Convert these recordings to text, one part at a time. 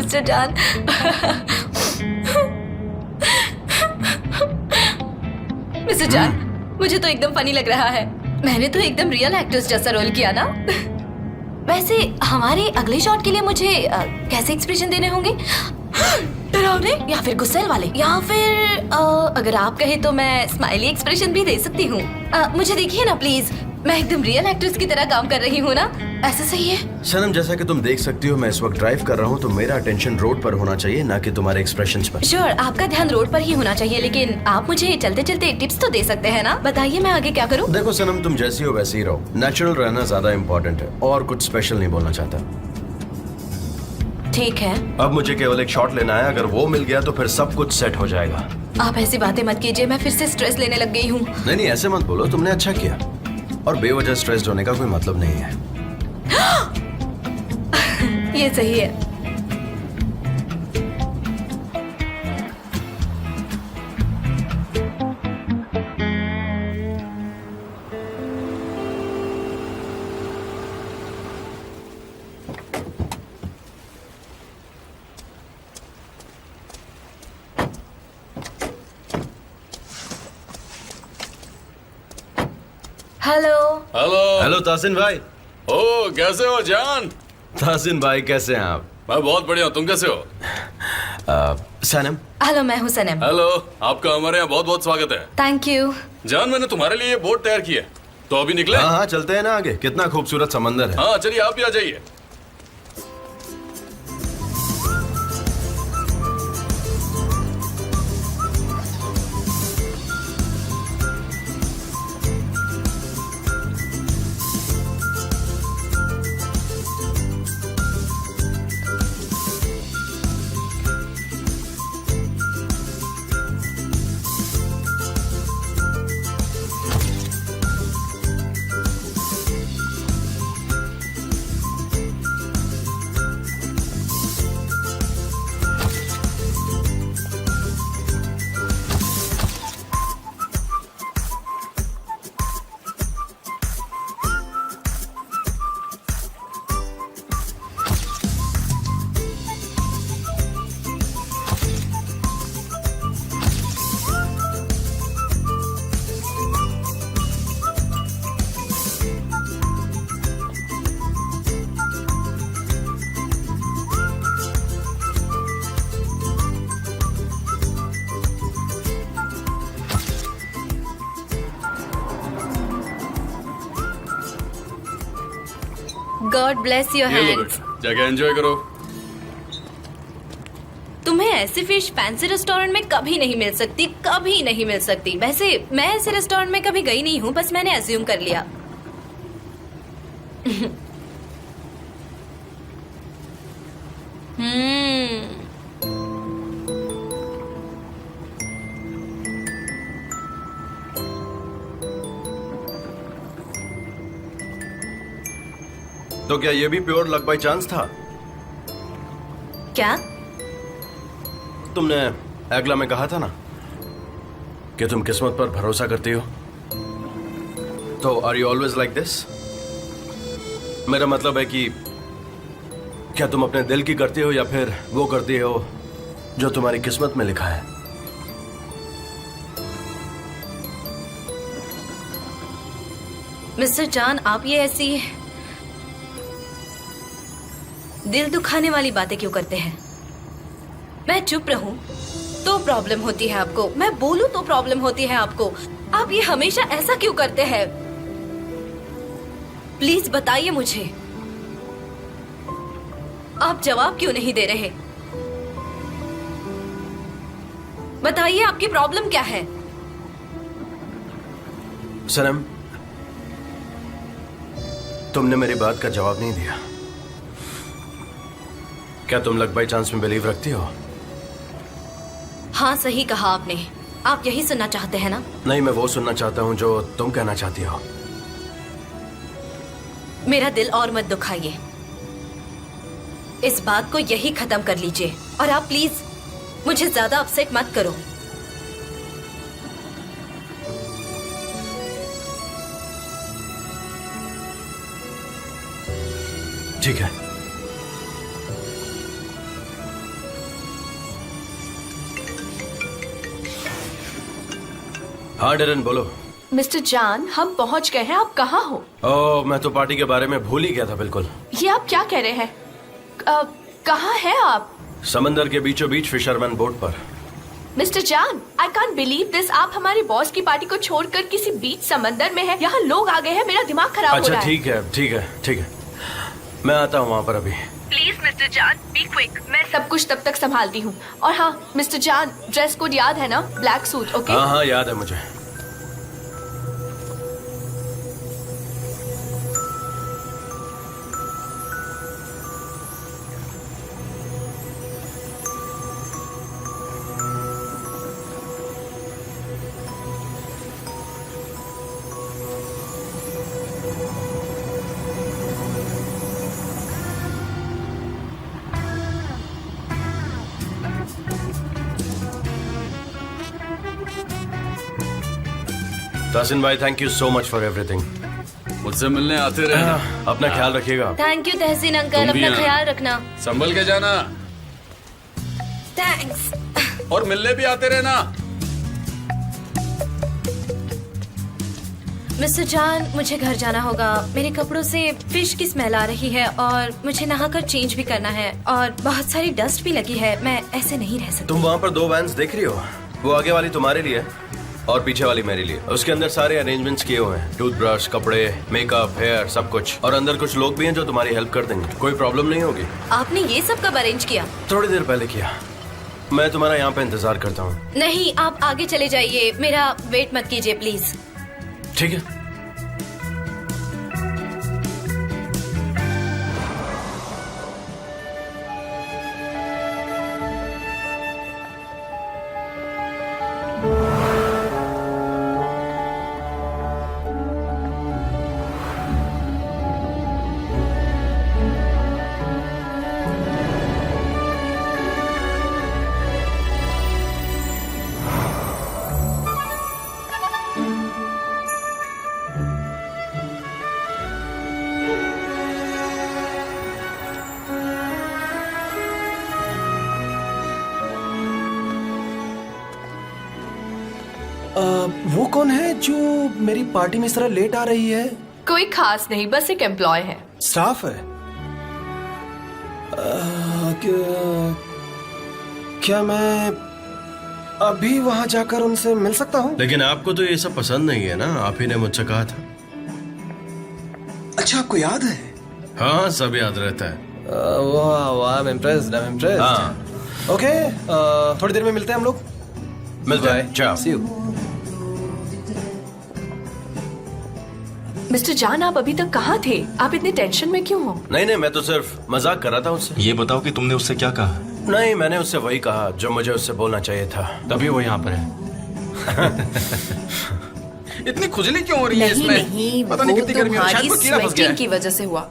Mister जान। Mister जान, मुझे तो एकदम फनी लग रहा है। मैंने तो एकदम रियल एक्ट्रेस जैसा रोल किया ना। वैसे हमारे अगले शॉट के लिए मुझे कैसे एक्सप्रेशन देने होंगे? डरावने या फिर गुस्सेल वाले, या फिर अगर आप कहे तो मैं स्माइली एक्सप्रेशन भी दे सकती हूँ। मुझे देखिए ना प्लीज, मैं एकदम रियल एक्ट्रेस की तरह काम कर रही हूँ ना, ऐसा सही है? सनम, जैसा कि तुम देख सकती हो मैं इस वक्त ड्राइव कर रहा हूँ, तो मेरा अटेंशन रोड पर होना चाहिए, ना कि तुम्हारे एक्सप्रेशंस पर। श्योर, आपका ध्यान रोड पर ही होना चाहिए, लेकिन आप मुझे चलते चलते टिप्स तो दे सकते हैं ना। बताइए मैं आगे क्या करूँ? देखो सनम, तुम जैसी हो वैसी ही रहो। नेचुरल रहना ज्यादा इम्पोर्टेंट है, और कुछ स्पेशल नहीं बोलना चाहता। ठीक है। अब मुझे केवल एक शॉट लेना है, अगर वो मिल गया तो फिर सब कुछ सेट हो जाएगा। आप ऐसी बातें मत कीजिए, मैं फिर से स्ट्रेस लेने लग गई हूँ। नहीं नहीं, ऐसे मत बोलो, तुमने अच्छा किया, और बेवजह स्ट्रेस्ड होने का कोई मतलब नहीं है। ये सही है। हेलो। हेलो। हेलो तासिन भाई। ओ, कैसे हो जान? तासिन भाई कैसे हैं आप? मैं बहुत बढ़िया हूँ, तुम कैसे हो? सनम। हेलो, मैं हूँ सनम। हेलो, आपका हमारे यहाँ बहुत बहुत स्वागत है। Thank you. जान, मैंने तुम्हारे लिए बोट तैयार की है, तो अभी निकले? हाँ हाँ, चलते हैं ना आगे, कितना खूबसूरत समंदर है। हाँ चलिए, आप भी आ जाइए। गॉड ब्लेस योर ये लो हैंड्स। बेटा, जाके एंजॉय करो। तुम्हें ऐसी फिश फैंसी रेस्टोरेंट में कभी नहीं मिल सकती, कभी नहीं मिल सकती। वैसे मैं ऐसे रेस्टोरेंट में कभी गई नहीं हूँ, बस मैंने अज्यूम कर लिया। तो क्या ये भी प्योर लक बाय चांस था? क्या? तुमने अगला में कहा था ना कि तुम किस्मत पर भरोसा करती हो, तो are you always like this? मेरा मतलब है कि क्या तुम अपने दिल की करती हो, या फिर वो करती हो जो तुम्हारी किस्मत में लिखा है? मिस्टर जान, आप ये ऐसी दिल दुखाने वाली बातें क्यों करते हैं? मैं चुप रहूं तो प्रॉब्लम होती है आपको, मैं बोलूं तो प्रॉब्लम होती है आपको। आप ये हमेशा ऐसा क्यों करते हैं? प्लीज बताइए मुझे, आप जवाब क्यों नहीं दे रहे? बताइए आपकी प्रॉब्लम क्या है? सनम, तुमने मेरी बात का जवाब नहीं दिया। क्या तुम लक बाय चांस में बिलीव रखती हो? हाँ, सही कहा आपने। आप यही सुनना चाहते हैं ना? नहीं, मैं वो सुनना चाहता हूं जो तुम कहना चाहती हो। मेरा दिल और मत दुखाइए, इस बात को यही खत्म कर लीजिए। और आप प्लीज मुझे ज्यादा अपसेट मत करो। ठीक है। हाँ डेरन बोलो। मिस्टर जान, हम पहुंच गए हैं। आप कहाँ हो? ओह, मैं तो पार्टी के बारे में भूल ही गया था बिल्कुल। ये आप क्या कह रहे हैं? कहाँ हैं आप? समंदर के बीचों बीच फिशरमैन बोट पर। मिस्टर जान, आई कांट बिलीव दिस। आप हमारे बॉस की पार्टी को छोड़कर किसी बीच समंदर में हैं। यहाँ लोग आ गए हैं। मेरा दिमाग खराब हो अच्छा रहा है। ठीक है। मैं आता हूँ वहाँ पर अभी। प्लीज मिस्टर जान, बी क्विक। मैं सब कुछ तब तक संभालती हूँ। और हाँ मिस्टर जान, ड्रेस कोड याद है ना? Black suit, okay? हाँ याद है मुझे। तासिन भाई, thank you so much for everything. मुझसे मिलने आते रहना। अपना ख्याल रखिएगा। थैंक यू तहसीन अंकल, तुम भी अपना आना। ख्याल रखना। संभल के जाना थैंक्स। और मिलने भी आते रहना। मिस्टर जान, मुझे घर जाना होगा। मेरे कपड़ों से फिश की स्मेल आ रही है और मुझे नहाकर चेंज भी करना है और बहुत सारी डस्ट भी लगी है। मैं ऐसे नहीं रह सकती। तुम वहाँ पर 2 वैन्स देख रही हो? वो आगे वाली तुम्हारे लिए और पीछे वाली मेरे लिए। उसके अंदर सारे अरेंजमेंट्स किए हुए हैं, टूथब्रश, कपड़े, मेकअप, हेयर, सब कुछ। और अंदर कुछ लोग भी हैं जो तुम्हारी हेल्प कर देंगे। कोई प्रॉब्लम नहीं होगी। आपने ये सब कब अरेंज किया? थोड़ी देर पहले किया। मैं तुम्हारा यहाँ पे इंतजार करता हूँ। नहीं, आप आगे चले जाइए। मेरा वेट मत कीजिए प्लीज। ठीक है। वो कौन है जो मेरी पार्टी में इस तरह लेट आ रही है? कोई खास नहीं, बस एक एम्प्लॉय है। स्टाफ है? क्या मैं अभी वहां जाकर उनसे मिल सकता हूँ? लेकिन आपको तो ये सब पसंद नहीं है ना? आप ही ने मुझसे कहा था। अच्छा, आपको याद है? हाँ, सब याद रहता है। वाह वाह, आई एम इम्प्रेस्ड। हाँ। ओके, थोड़ी देर में मिलते हैं हम लोग। मिलते हैं। चाओ। See you. मिस्टर जान, आप अभी तक कहाँ थे? आप इतने टेंशन में क्यों हो? नहीं, मैं तो सिर्फ मजाक कर रहा था उससे। ये बताओ कि तुमने उससे क्या कहा? नहीं, मैंने उससे वही कहा जो मुझे उससे बोलना चाहिए था। तभी वो यहाँ पर है। इतनी खुजली क्यों हो रही है इसमें? नहीं, पता नहीं कितनी गर्मी है। शायद कोई कीड़ा फंस गया है। की वजह से हुआ।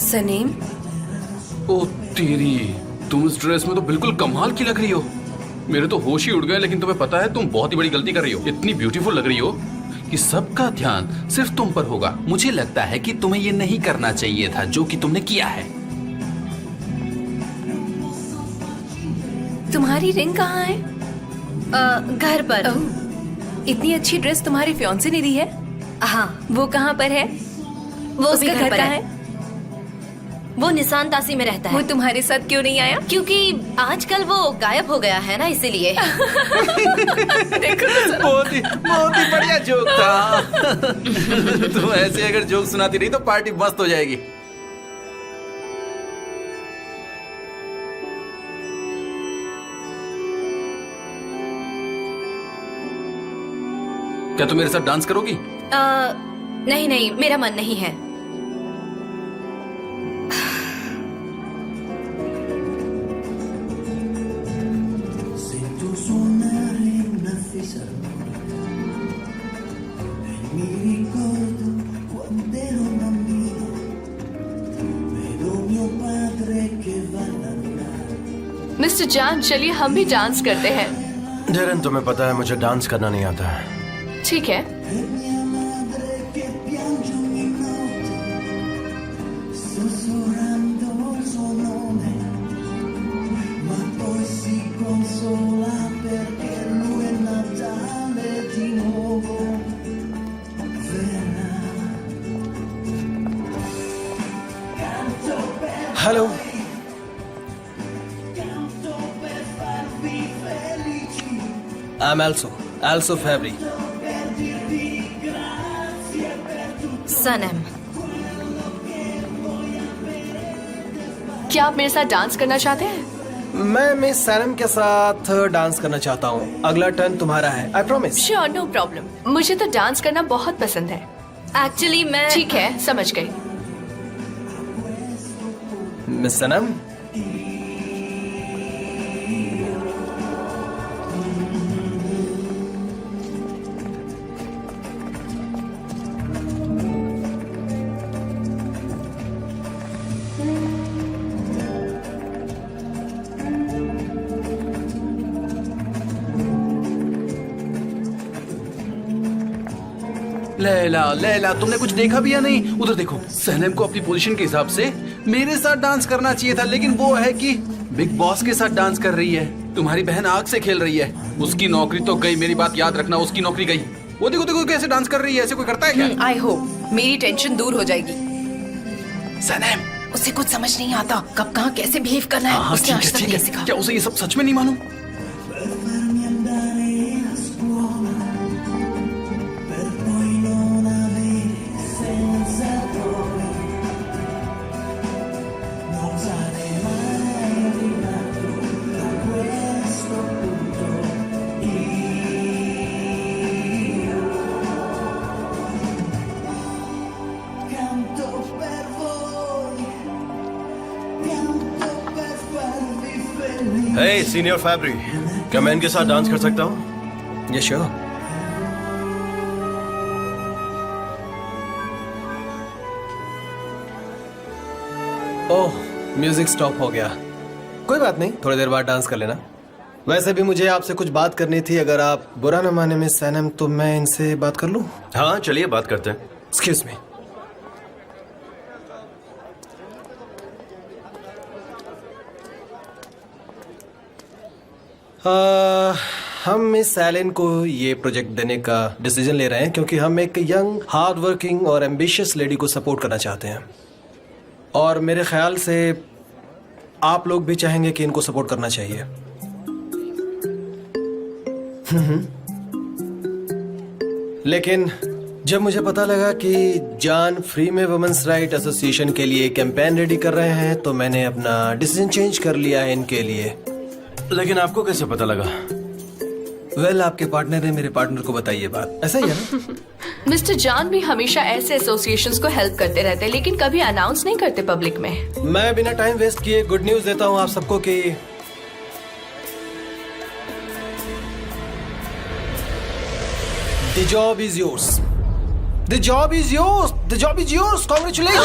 सनीम, ओ तेरी, तुम इस ड्रेस में तो बिल्कुल कमाल की लग रही हो। मेरे तो होश ही उड़ गए। लेकिन तुम्हें पता है तुम बहुत ही बड़ी गलती कर रही हो। इतनी ब्यूटीफुल लग रही हो कि सबका ध्यान सिर्फ तुम पर होगा। मुझे लगता है कि तुम्हें ये नहीं करना चाहिए था जो कि तुमने किया है। तुम्हारी रिंग कहाँ है? घर पर। ओह, इतनी अच्छी ड्रेस तुम्हारी फियांसे ने दी है। हाँ, वो कहाँ पर है? वो भी उसका घर पर कहाँ है। है? वो निशान तासी में रहता वो है। तुम्हारे साथ क्यों नहीं आया? क्योंकि आजकल वो गायब हो गया है ना, इसीलिए। बहुत ही बढ़िया जोक था। तुम ऐसे अगर जोक सुनाती रही तो पार्टी मस्त हो जाएगी। क्या तुम मेरे साथ डांस करोगी? नहीं, मेरा मन नहीं है। मिस्टर जान, चलिए हम भी डांस करते हैं। डेरन, तुम्हें पता है मुझे डांस करना नहीं आता है। ठीक है। I am also Fabry. सनम, क्या आप मेरे साथ डांस करना चाहते हैं? मैं मिस सैनम के साथ डांस करना चाहता हूँ। अगला टर्न तुम्हारा है, I promise. Sure, no problem. मुझे तो डांस करना बहुत पसंद है। एक्चुअली मैं ठीक है, समझ गई। मिस सनम, लैला लैला, तुमने कुछ देखा भी या नहीं? उधर देखो, सनम को अपनी पोजीशन के हिसाब से मेरे साथ डांस करना चाहिए था, लेकिन वो है कि बिग बॉस के साथ डांस कर रही है। तुम्हारी बहन आग से खेल रही है। उसकी नौकरी तो गई, मेरी बात याद रखना, उसकी नौकरी गई। वो देखो देखो कैसे डांस कर रही है, ऐसे कोई करता है क्या? आई होप मेरी टेंशन दूर हो जाएगी। सनम, उसे कुछ समझ नहीं आता, कब कहाँ कैसे बिहेव करना है। हाँ, उसने आज तक नहीं सीखा। क्या उसे ये सब सच में नहीं मालूम? हे सीनियर फैब्री, क्या मैं इनके साथ डांस कर सकता हूँ? ये श्योर। ओह, म्यूजिक स्टॉप हो गया। कोई बात नहीं, थोड़ी देर बाद डांस कर लेना। वैसे भी मुझे आपसे कुछ बात करनी थी। अगर आप बुरा न माने मिस सैनम, तो मैं इनसे बात कर लूं? हाँ चलिए बात करते हैं। Excuse me. हम मिस सैलिन को ये प्रोजेक्ट देने का डिसीजन ले रहे हैं क्योंकि हम एक यंग, हार्ड वर्किंग और एम्बिशियस लेडी को सपोर्ट करना चाहते हैं, और मेरे ख्याल से आप लोग भी चाहेंगे कि इनको सपोर्ट करना चाहिए। लेकिन जब मुझे पता लगा कि जान फ्री में वुमेन्स राइट एसोसिएशन के लिए कैंपेन रेडी कर रहे हैं, तो मैंने अपना डिसीजन चेंज कर लिया है इनके लिए। लेकिन आपको कैसे पता लगा? वेल, आपके पार्टनर ने मेरे पार्टनर को बताई ये बात। ऐसा ही है ना? मिस्टर जॉन भी हमेशा ऐसे एसोसिएशंस को हेल्प करते रहते हैं, लेकिन कभी अनाउंस नहीं करते पब्लिक में। मैं बिना टाइम वेस्ट किए गुड न्यूज देता हूँ आप सबको कि the job is yours. The job is yours. The job is yours. Congratulation.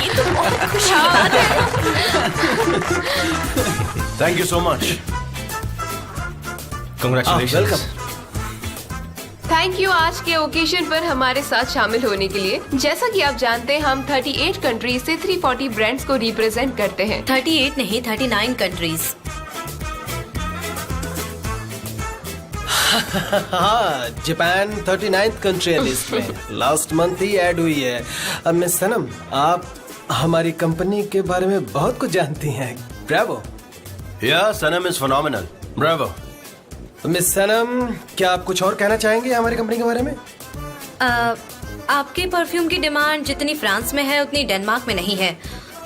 ये तो बहुत खुशी की बात है। Thank you so much. Congratulations. Welcome. Thank you आज के ओकेजन पर हमारे साथ शामिल होने के लिए। जैसा कि आप जानते हैं, हम 38 कंट्रीज से 340 ब्रांड्स को रिप्रेजेंट करते हैं। 38 नहीं, 39 कंट्रीज। हाँ, जापान 39th कंट्री है लिस्ट में। लास्ट मंथ ही ऐड हुई है। अब मिस सनम, आप हमारी कंपनी के बारे में बहुत कुछ जानती हैं। ब्रावो। या सनम इज फिनोमिनल। ब्रावो। मिस सनम, क्या आप कुछ और कहना चाहेंगे हमारी कंपनी के बारे में? आपके परफ्यूम की डिमांड जितनी फ्रांस में है उतनी डेनमार्क में नहीं है,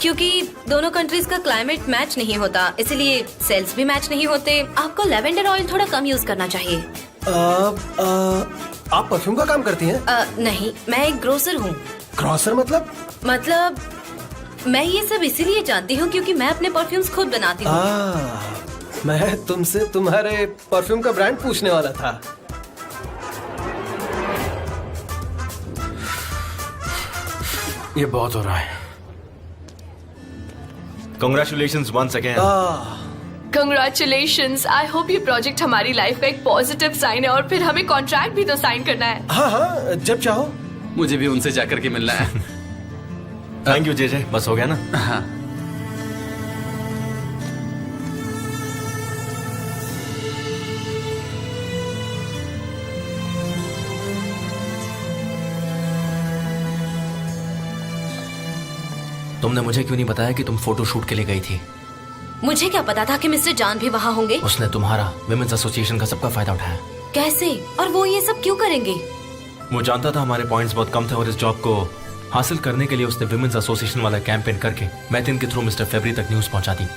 क्योंकि दोनों कंट्रीज का क्लाइमेट मैच नहीं होता, इसलिए सेल्स भी मैच नहीं होते। आपको लेवेंडर ऑयल थोड़ा कम यूज करना चाहिए। आप परफ्यूम का काम करती हैं? नहीं, मैं एक ग्रोसर हूँ। ग्रोसर मतलब? मतलब मैं ये सब इसीलिए जानती हूँ क्योंकि मैं अपने परफ्यूम्स खुद बनाती हूँ। मैं तुमसे तुम्हारे परफ्यूम का ब्रांड पूछने वाला था। ये बहुत हो रहा है। Congratulations once again. Congratulations. I hope ये प्रोजेक्ट हमारी लाइफ का एक पॉजिटिव साइन है, और फिर हमें कॉन्ट्रैक्ट भी तो साइन करना है। हाँ हाँ, जब चाहो। मुझे भी उनसे जाकर के मिलना है। Thank you JJ. बस हो गया ना? हाँ। तुमने मुझे क्यों नहीं बताया कि तुम फोटो शूट के लिए गई थी? मुझे क्या पता था कि मिस्टर जान भी वहाँ होंगे। उसने तुम्हारा विमेंस एसोसिएशन का सबका फायदा उठाया। कैसे? और वो ये सब क्यों करेंगे? वो जानता था हमारे पॉइंट्स बहुत कम थे और इस जॉब को हासिल करने के लिए उसने विमेंस एसोसिएशन वाला कैंपेन करके मैथिन के थ्रू मिस्टर फेब्री तक न्यूज पहुंचा दी।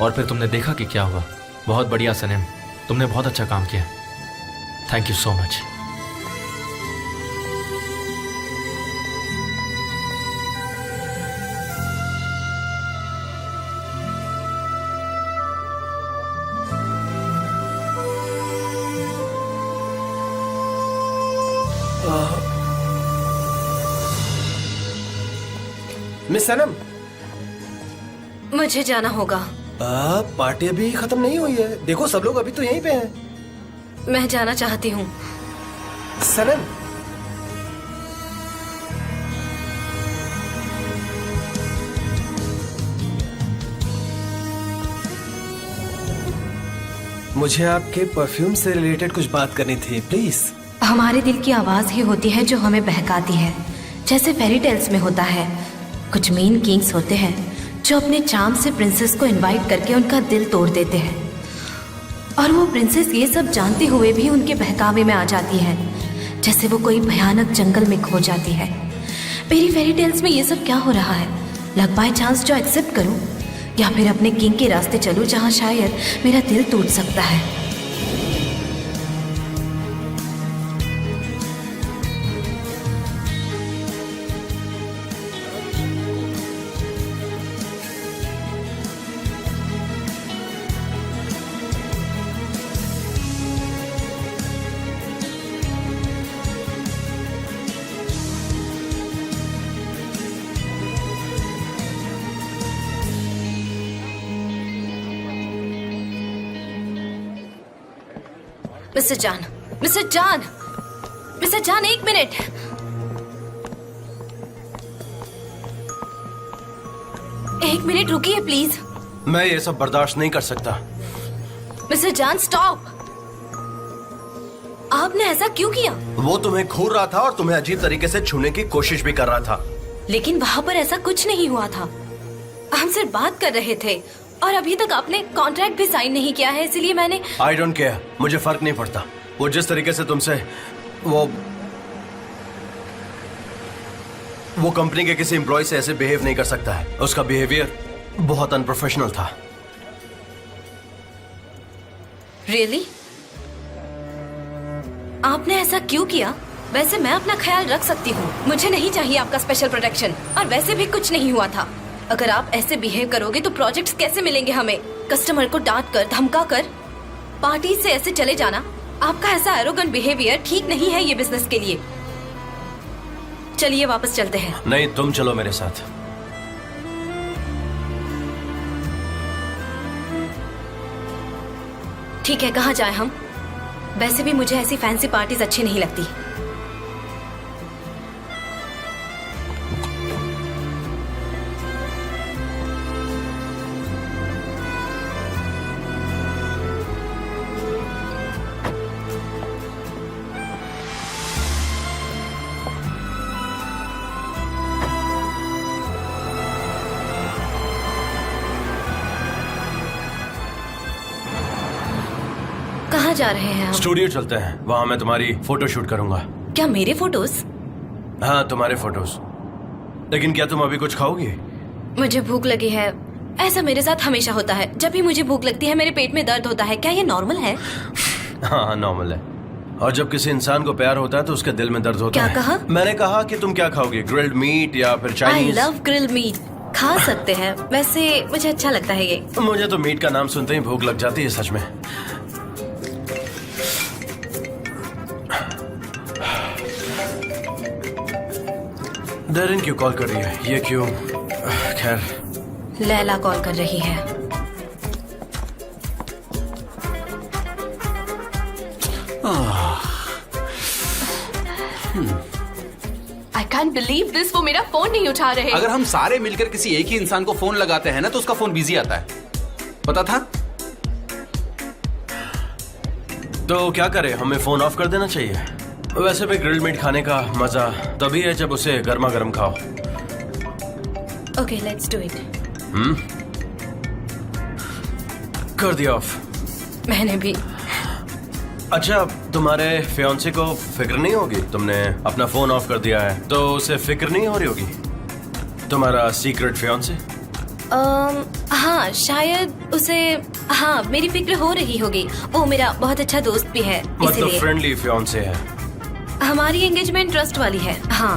और फिर तुमने देखा कि क्या हुआ। बहुत बढ़िया सनेम, तुमने बहुत अच्छा काम किया। Thank you so much. Miss Sanam, मुझे जाना होगा। पार्टी अभी खत्म नहीं हुई है। देखो सब लोग अभी तो यहीं पे हैं। मैं जाना चाहती हूँ। सनम, मुझे आपके परफ्यूम से रिलेटेड कुछ बात करनी थी, प्लीज। हमारे दिल की आवाज ही होती है जो हमें बहकाती है, जैसे फेरी टेल्स में होता है। कुछ मेन किंग्स होते हैं जो अपने चार्म से प्रिंसेस को इनवाइट करके उनका दिल तोड़ देते हैं, और वो प्रिंसेस ये सब जानते हुए भी उनके बहकावे में आ जाती है, जैसे वो कोई भयानक जंगल में खो जाती है। मेरी फेरी टेल्स में ये सब क्या हो रहा है? लक बाय चांस जो एक्सेप्ट करूं, या फिर अपने किंग के रास्ते चलूं जहां शायद मेरा दिल टूट सकता है। मिस्टर जान, मिस्टर जान, मिस्टर जान, एक मिनट। एक मिनट रुकिए प्लीज। मैं ये सब बर्दाश्त नहीं कर सकता। मिस्टर जान स्टॉप। आपने ऐसा क्यों किया? वो तुम्हें घूर रहा था और तुम्हें अजीब तरीके से छूने की कोशिश भी कर रहा था। लेकिन वहाँ पर ऐसा कुछ नहीं हुआ था। हम सिर्फ बात कर रहे थे और अभी तक आपने कॉन्ट्रैक्ट भी साइन नहीं किया है, इसलिए मैंने। आई डोंट केयर, मुझे फर्क नहीं पड़ता। वो जिस तरीके से तुमसे वो कंपनी के किसी एम्प्लॉय से ऐसे बिहेव नहीं कर सकता है। उसका बिहेवियर बहुत अनप्रोफेशनल था। रियली? आपने ऐसा क्यों किया? वैसे मैं अपना ख्याल रख सकती हूँ, मुझे नहीं चाहिए आपका स्पेशल प्रोटेक्शन। और वैसे भी कुछ नहीं हुआ था। अगर आप ऐसे बिहेव करोगे तो प्रोजेक्ट्स कैसे मिलेंगे हमें? कस्टमर को डांट कर, धमका कर, पार्टी से ऐसे चले जाना, आपका ऐसा एरोगेंट बिहेवियर ठीक नहीं है ये बिजनेस के लिए। चलिए वापस चलते हैं। नहीं, तुम चलो मेरे साथ। ठीक है, कहाँ जाए हम? वैसे भी मुझे ऐसी फैंसी पार्टीज अच्छी नहीं लगती। कहाँ जा रहे हैं हम? स्टूडियो चलते हैं, वहां मैं तुम्हारी फोटो शूट करूंगा। क्या मेरे फोटोज? हाँ, तुम्हारे फोटोज। लेकिन क्या तुम अभी कुछ खाओगी? मुझे भूख लगी है। ऐसा मेरे साथ हमेशा होता है। जब भी मुझे भूख लगती है मेरे पेट में दर्द होता है। क्या ये नॉर्मल है? हाँ, नॉर्मल है। और जब किसी इंसान को प्यार होता है तो उसके दिल में दर्द होता है। क्या कहा? मैंने कहा कि तुम क्या खाओगी, ग्रिल्ड मीट या फिर I Chinese? Love grilled meat. खा सकते हैं, वैसे मुझे अच्छा लगता है ये। मुझे तो मीट का नाम सुनते ही भूख लग जाती है सच में। डेरिन क्यों कॉल कर रही है? ये क्यों? खैर, लैला कॉल कर रही है। आई कैंट बिलीव दिस, वो मेरा फोन नहीं उठा रहे। अगर हम सारे मिलकर किसी एक ही इंसान को फोन लगाते हैं ना तो उसका फोन बिजी आता है। पता था? तो क्या करें, हमें फोन ऑफ कर देना चाहिए। वैसे भी ग्रिल्ड मीट खाने का मजा तभी है जब उसे गर्मा गर्म खाओ। Okay, let's do it. कर दिया ऑफ। मैंने भी। अच्छा, तुम्हारे फियांसे को फिक्र नहीं होगी तुमने अपना फोन ऑफ कर दिया है, तो उसे फिक्र नहीं हो रही होगी तुम्हारा सीक्रेट फियांसे? हाँ शायद उसे, हाँ मेरी फिक्र हो रही होगी। वो मेरा बहुत अच्छा दोस्त भी है, मतलब इसीलिए। फ्रेंडली फियांसे है? हमारी एंगेजमेंट ट्रस्ट वाली है। हाँ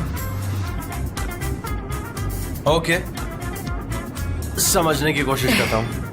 ओके, समझने की कोशिश करता हूँ।